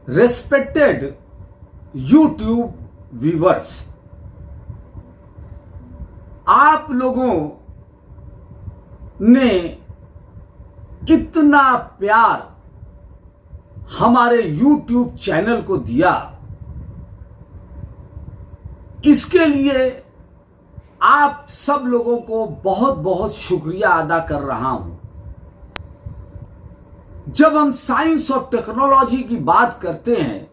Respected YouTube viewers, आप लोगों ने इतना प्यार हमारे YouTube चैनल को दिया, इसके लिए आप सब लोगों को बहुत बहुत शुक्रिया अदा कर रहा हूं। जब हम साइंस और टेक्नोलॉजी की बात करते हैं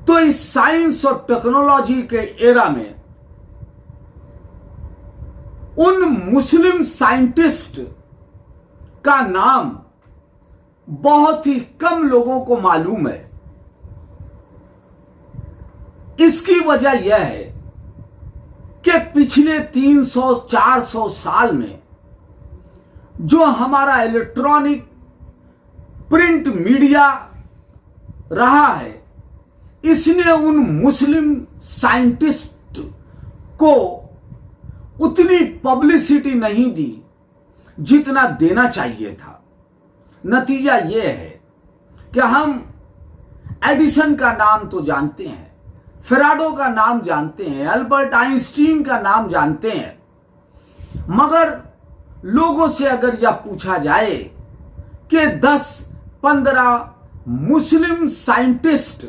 तो इस साइंस और टेक्नोलॉजी के एरा में उन मुस्लिम साइंटिस्ट का नाम बहुत ही कम लोगों को मालूम है। इसकी वजह यह है कि पिछले 300-400 साल में जो हमारा इलेक्ट्रॉनिक प्रिंट मीडिया रहा है, इसने उन मुस्लिम साइंटिस्ट को उतनी पब्लिसिटी नहीं दी जितना देना चाहिए था। नतीजा यह है कि हम एडिसन का नाम तो जानते हैं, फेराडो का नाम जानते हैं, अल्बर्ट आइंस्टीन का नाम जानते हैं, मगर लोगों से अगर यह पूछा जाए कि 10-15 मुस्लिम साइंटिस्ट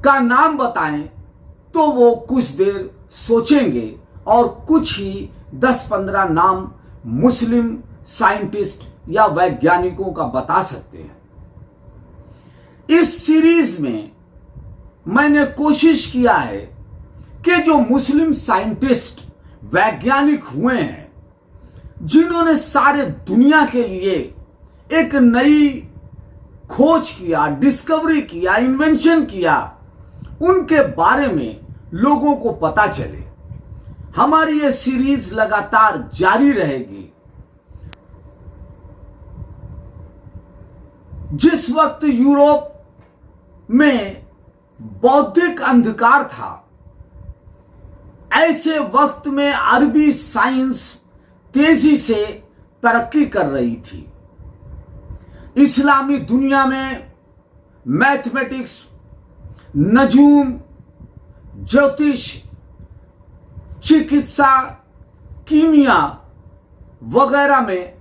का नाम बताएं तो वो कुछ देर सोचेंगे और कुछ ही 10-15 नाम मुस्लिम साइंटिस्ट या वैज्ञानिकों का बता सकते हैं। इस सीरीज में मैंने कोशिश किया है कि जो मुस्लिम साइंटिस्ट वैज्ञानिक हुए हैं, जिन्होंने सारे दुनिया के लिए एक नई खोज किया, डिस्कवरी किया, इन्वेंशन किया, उनके बारे में लोगों को पता चले। हमारी ये सीरीज लगातार जारी रहेगी। जिस वक्त यूरोप में बौद्धिक अंधकार था, ऐसे वक्त में अरबी साइंस तेजी से तरक्की कर रही थी। इस्लामी दुनिया में मैथमेटिक्स, नजूम, ज्योतिष, चिकित्सा, कीमिया वगैरह में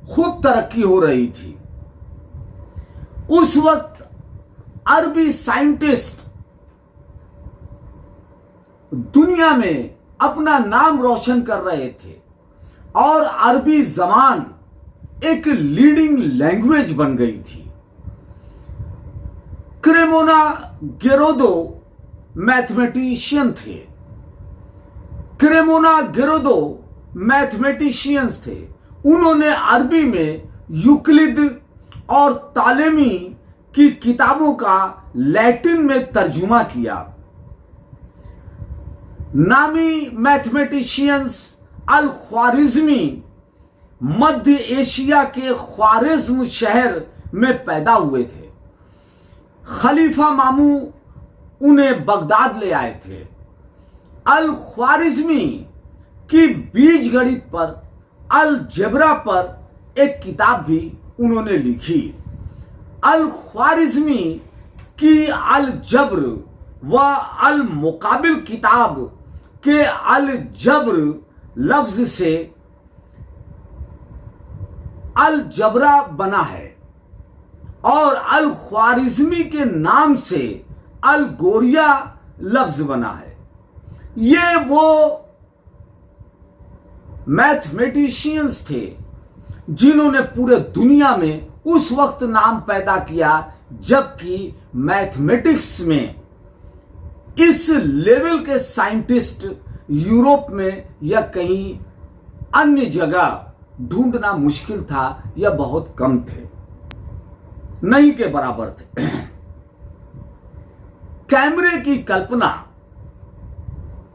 खूब तरक्की हो रही थी। उस वक्त अरबी साइंटिस्ट दुनिया में अपना नाम रोशन कर रहे थे और अरबी जबान एक लीडिंग लैंग्वेज बन गई थी। क्रेमोना गेरोदो मैथमेटिशियन थे। क्रेमोना गेरोदो मैथमेटिशियंस थे। उन्होंने अरबी में यूक्लिड और तालेमी की किताबों का लैटिन में तर्जुमा किया। नामी मैथमेटिशियंस अल ख्वारिज़मी मध्य एशिया के ख्वारिज़्म शहर में पैदा हुए थे। खलीफा मामू उन्हें बगदाद ले आए थे। अल ख्वारिज़मी की बीज गणित पर, अल जबरा पर एक किताब भी उन्होंने लिखी। अल ख्वारिज़मी की अल जब्र व अल मुकाबिल किताब के अल जब्र लफ्ज से अल जबरा बना है और अल ख्वारिज़मी के नाम से अल गोरिया लफ्ज बना है। ये वो मैथमेटिशियंस थे जिन्होंने पूरे दुनिया में उस वक्त नाम पैदा किया जबकि मैथमेटिक्स में इस लेवल के साइंटिस्ट यूरोप में या कहीं अन्य जगह ढूंढना मुश्किल था या बहुत कम थे, नहीं के बराबर थे। कैमरे की कल्पना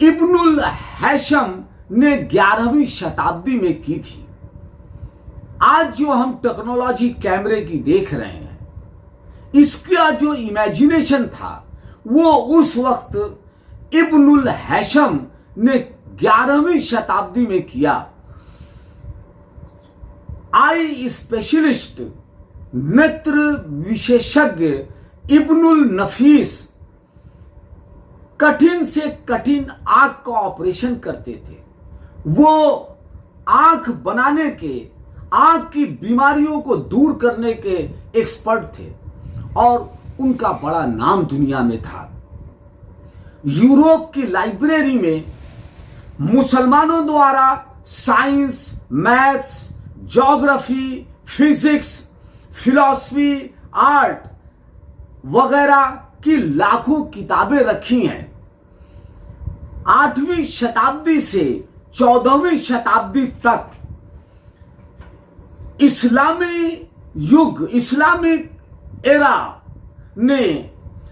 इब्नुल हैशम ने 11वीं शताब्दी में की थी। आज जो हम टेक्नोलॉजी कैमरे की देख रहे हैं, इसका जो इमेजिनेशन था वो उस वक्त इब्नुल हैशम ने 11वीं शताब्दी में किया। आई स्पेशलिस्ट नेत्र विशेषज्ञ इब्नुल नफीस कठिन से कठिन आंख का ऑपरेशन करते थे। वो आंख बनाने के, आंख की बीमारियों को दूर करने के एक्सपर्ट थे और उनका बड़ा नाम दुनिया में था। यूरोप की लाइब्रेरी में मुसलमानों द्वारा science, maths, geography, physics, philosophy, art वगैरह की लाखों किताबें रखी हैं। 8वीं शताब्दी से 14वीं शताब्दी तक इस्लामी युग, इस्लामिक एरा ने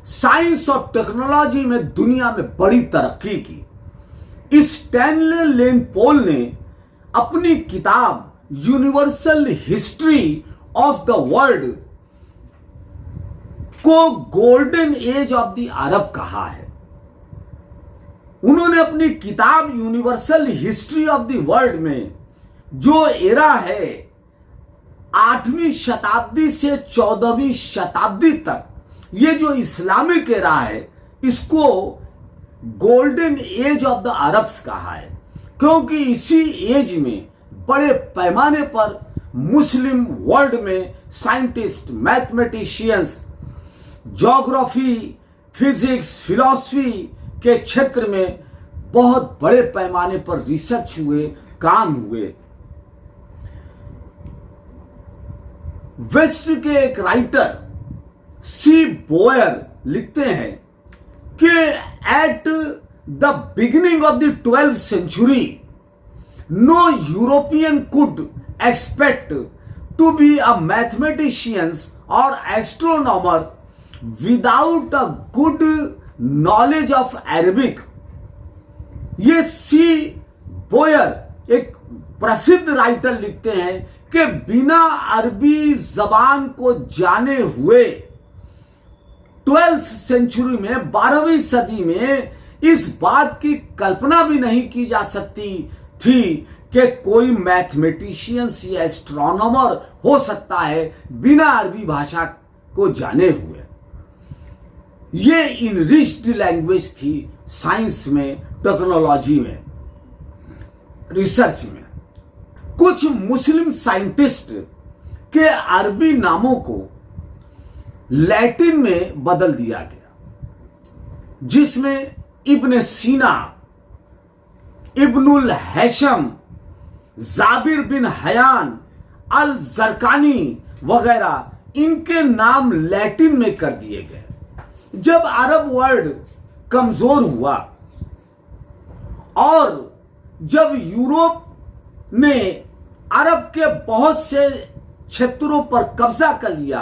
साइंस और टेक्नोलॉजी में दुनिया में बड़ी तरक्की की। स्टैनले लेन पॉल ने अपनी किताब universal history of the world को golden age of the Arab कहा है। उन्होंने अपनी किताब universal history of the world में जो एरा है 8वीं शताब्दी से 14वीं शताब्दी तक, ये जो इस्लामिक एरा है, इसको golden age of the Arabs कहा है, क्योंकि इसी एज में बड़े पैमाने पर मुस्लिम वर्ल्ड में scientist, mathematicians, geography, physics, philosophy के क्षेत्र में बहुत बड़े पैमाने पर रिसर्च हुए, काम हुए। वेस्ट के एक राइटर सी बोयर लिखते हैं कि at the beginning of the 12th century no European could expect to be a mathematician or astronomer without a good knowledge of Arabic। ये सी बोयर एक प्रसिद्ध राइटर लिखते हैं कि बिना अरबी जबान को जाने हुए 12th सेंचुरी में, 12वीं सदी में इस बात की कल्पना भी नहीं की जा सकती थी कि कोई मैथमेटिशियंस या एस्ट्रोनॉमर हो सकता है बिना अरबी भाषा को जाने हुए। ये इनरिच्ड लैंग्वेज थी साइंस में, टेक्नोलॉजी में, रिसर्च में। कुछ मुस्लिम साइंटिस्ट के अरबी नामों को लैटिन में बदल दिया गया, जिसमें इब्न सीना, इब्नुल हैशम, जाबिर बिन हयान, अल जरकानी वगैरह इनके नाम लैटिन में कर दिए गए। जब अरब वर्ल्ड कमजोर हुआ और जब यूरोप ने अरब के बहुत से क्षेत्रों पर कब्जा कर लिया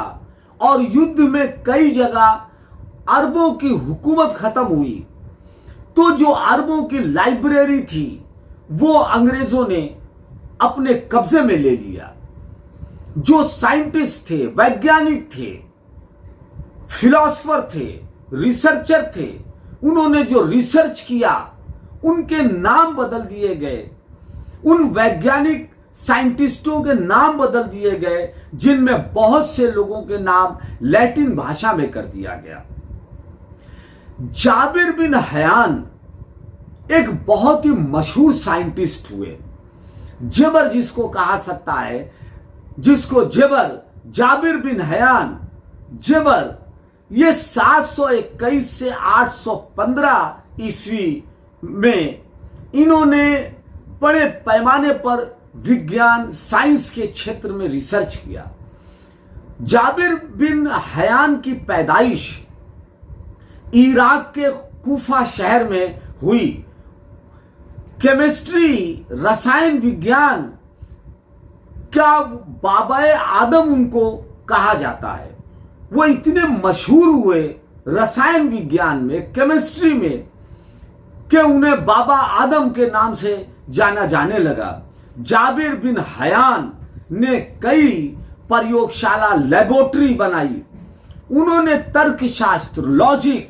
और युद्ध में कई जगह अरबों की हुकूमत खत्म हुई, तो जो अरबों की लाइब्रेरी थी वो अंग्रेजों ने अपने कब्जे में ले लिया। जो साइंटिस्ट थे, वैज्ञानिक थे, फिलोसोफर थे, रिसर्चर थे, उन्होंने जो रिसर्च किया उनके नाम बदल दिए गए। उन वैज्ञानिक साइंटिस्टों के नाम बदल दिए गए जिनमें बहुत से लोगों के नाम लैटिन भाषा में कर दिया गया। जाबिर बिन हयान एक बहुत ही मशहूर साइंटिस्ट हुए। जेबर जिसको कहा सकता है, जिसको जेबर, जाबिर बिन हयान, जेबर, ये 721 से 815 ईस्वी में इन्होंने बड़े पैमाने पर विज्ञान, साइंस के क्षेत्र में रिसर्च किया। जाबिर बिन हयान की पैदाइश इराक के कूफा शहर में हुई। केमिस्ट्री, रसायन विज्ञान का बाबाए आदम उनको कहा जाता है। वो इतने मशहूर हुए रसायन विज्ञान में, केमिस्ट्री में, कि उन्हें बाबा आदम के नाम से जाना जाने लगा। जाबिर बिन हयान ने कई प्रयोगशाला, लेबोरेटरी बनाई। उन्होंने तर्कशास्त्र, लॉजिक,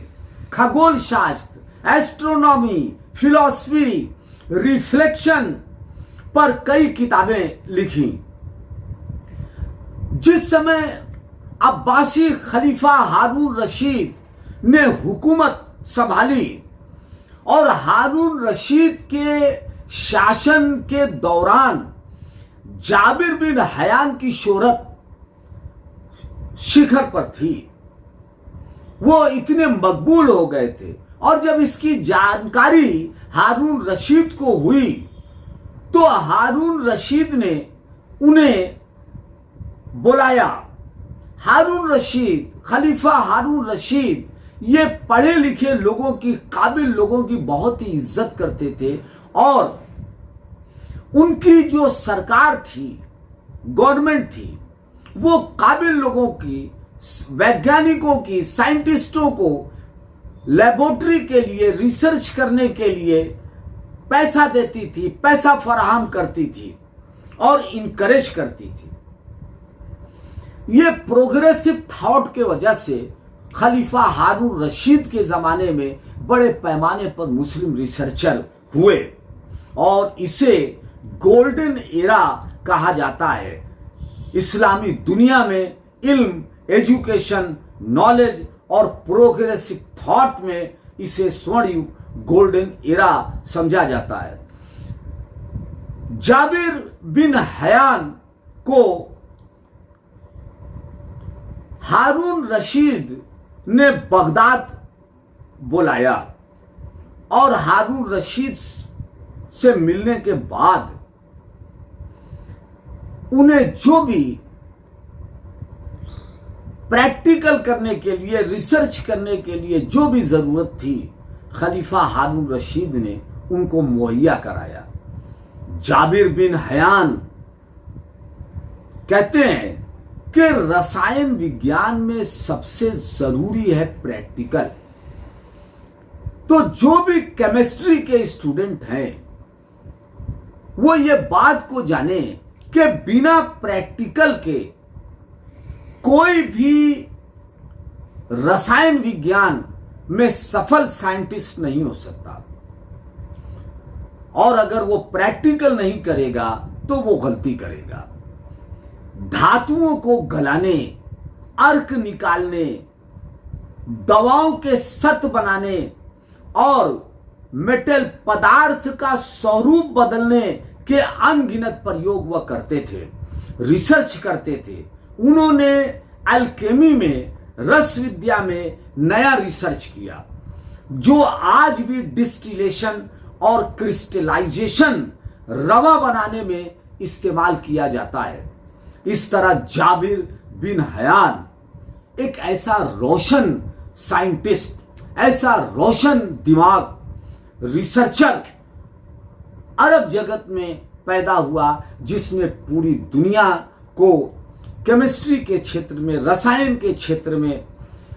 खगोल शास्त्र, एस्ट्रोनॉमी, फिलॉसफी, रिफ्लेक्शन पर कई किताबें लिखी। जिस समय अब्बासी खलीफा हारून रशीद ने हुकूमत संभाली और हारून रशीद के शासन के दौरान जाबिर बिन हयान की शोहरत शिखर पर थी। वो इतने मकबूल हो गए थे और जब इसकी जानकारी हारून रशीद को हुई तो हारून रशीद ने उन्हें बुलाया। हारून रशीद, खलीफा हारून रशीद ये पढ़े लिखे लोगों की, काबिल लोगों की बहुत ही इज्जत करते थे और उनकी जो सरकार थी, गवर्नमेंट थी, वो काबिल लोगों की, वैज्ञानिकों की, साइंटिस्टों को लेबोरेटरी के लिए, रिसर्च करने के लिए पैसा देती थी, पैसा फराहम करती थी और इनकरेज करती थी। ये प्रोग्रेसिव थॉट के वजह से खलीफा हारून रशीद के जमाने में बड़े पैमाने पर मुस्लिम रिसर्चर हुए और इसे गोल्डन एरा कहा जाता है। इस्लामी दुनिया में इल्म, एजुकेशन, नॉलेज और प्रोग्रेसिव थॉट में इसे स्वर्ण युग, गोल्डन एरा समझा जाता है। जाबिर बिन हयान को हारून रशीद ने बगदाद बुलाया और हारून रशीद से मिलने के बाद उन्हें जो भी प्रैक्टिकल करने के लिए, रिसर्च करने के लिए जो भी जरूरत थी, खलीफा हारून रशीद ने उनको मुहैया कराया। जाबिर बिन हयान कहते हैं कि रसायन विज्ञान में सबसे जरूरी है प्रैक्टिकल। तो जो भी केमिस्ट्री के स्टूडेंट हैं वो ये बात को जाने कि बिना प्रैक्टिकल के कोई भी रसायन विज्ञान में सफल साइंटिस्ट नहीं हो सकता और अगर वो प्रैक्टिकल नहीं करेगा तो वो गलती करेगा। धातुओं को गलाने, अर्क निकालने, दवाओं के सत बनाने और मेटल पदार्थ का स्वरूप बदलने के अनगिनत प्रयोग वह करते थे, रिसर्च करते थे। उन्होंने अल्केमी में, रस विद्या में नया रिसर्च किया जो आज भी डिस्टिलेशन और क्रिस्टलाइजेशन, रवा बनाने में इस्तेमाल किया जाता है। इस तरह जाबिर बिन हयान एक ऐसा रोशन साइंटिस्ट, ऐसा रोशन दिमाग, रिसर्चर अरब जगत में पैदा हुआ जिसने पूरी दुनिया को केमिस्ट्री के क्षेत्र में, रसायन के क्षेत्र में,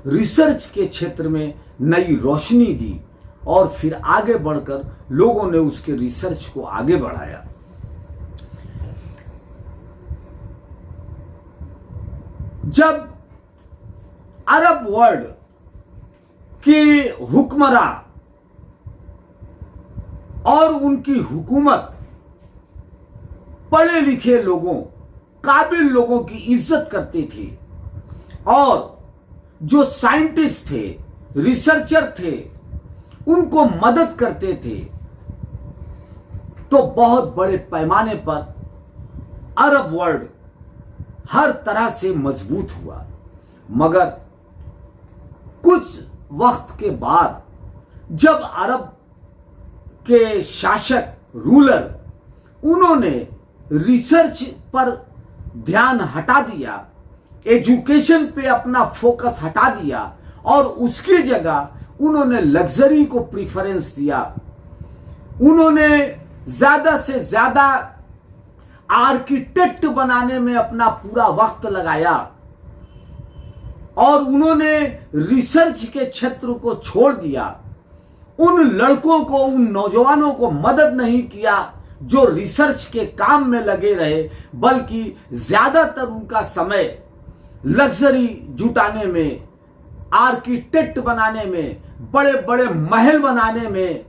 रिसर्च के क्षेत्र में नई रोशनी दी और फिर आगे बढ़कर लोगों ने उसके रिसर्च को आगे बढ़ाया। जब अरब वर्ल्ड के हुक्मरान और उनकी हुकूमत पढ़े लिखे लोगों, काबिल लोगों की इज्जत करती थी और जो साइंटिस्ट थे, रिसर्चर थे, उनको मदद करते थे, तो बहुत बड़े पैमाने पर अरब वर्ल्ड हर तरह से मजबूत हुआ। मगर कुछ वक्त के बाद जब अरब के शासक, रूलर, उन्होंने रिसर्च पर ध्यान हटा दिया, एजुकेशन पे अपना फोकस हटा दिया और उसकी जगह उन्होंने लग्जरी को प्रीफरेंस दिया। उन्होंने ज्यादा से ज्यादा आर्किटेक्ट बनाने में अपना पूरा वक्त लगाया और उन्होंने रिसर्च के क्षेत्र को छोड़ दिया। उन लड़कों को, उन नौजवानों को मदद नहीं किया जो रिसर्च के काम में लगे रहे, बल्कि ज्यादातर उनका समय लग्जरी जुटाने में, आर्किटेक्ट बनाने में, बड़े बड़े महल बनाने में,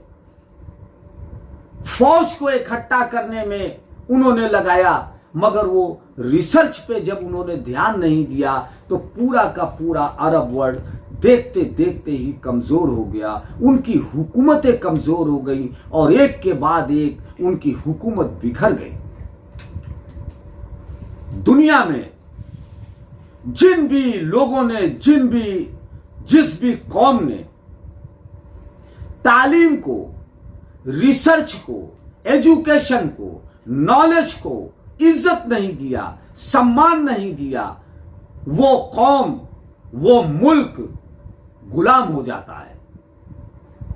फौज को इकट्ठा करने में उन्होंने लगाया मगर वो रिसर्च पे जब उन्होंने ध्यान नहीं दिया तो पूरा का पूरा अरब वर्ल्ड देखते देखते ही कमजोर हो गया, उनकी हुकूमतें कमजोर हो गई और एक के बाद एक उनकी हुकूमत बिखर गई। दुनिया में जिन भी लोगों ने, जिस भी कौम ने तालीम को, रिसर्च को, एजुकेशन को, नॉलेज को इज्जत नहीं दिया, सम्मान नहीं दिया, वो कौम, वो मुल्क गुलाम हो जाता है,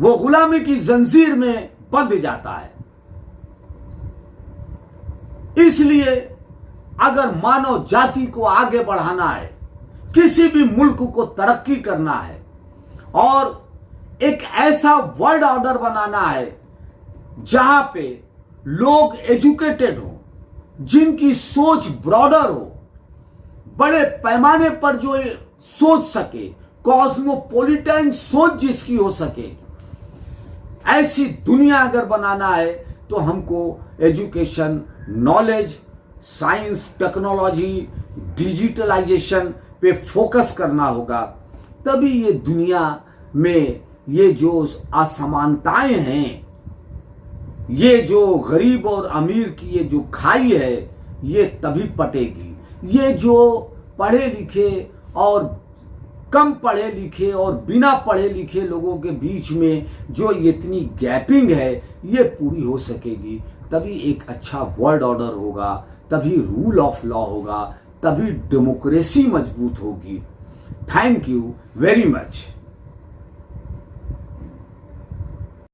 वो गुलामी की जंजीर में बंध जाता है। इसलिए अगर मानव जाति को आगे बढ़ाना है, किसी भी मुल्क को तरक्की करना है और एक ऐसा वर्ल्ड ऑर्डर बनाना है जहां पे लोग एजुकेटेड हो, जिनकी सोच ब्रॉडर हो, बड़े पैमाने पर जो सोच सके, कॉस्मोपॉलिटन सोच जिसकी हो सके, ऐसी दुनिया अगर बनाना है तो हमको education, knowledge, science, technology, digitalization पे फोकस करना होगा। तभी ये दुनिया में ये जो असमानताएं हैं, ये जो गरीब और अमीर की ये जो खाई है, ये तभी पटेगी। ये जो पढ़े लिखे और कम पढ़े लिखे और बिना पढ़े लिखे लोगों के बीच में जो इतनी गैपिंग है, ये पूरी हो सकेगी। तभी एक अच्छा वर्ल्ड ऑर्डर होगा, तभी रूल ऑफ लॉ होगा, तभी डेमोक्रेसी मजबूत होगी। Thank you very much.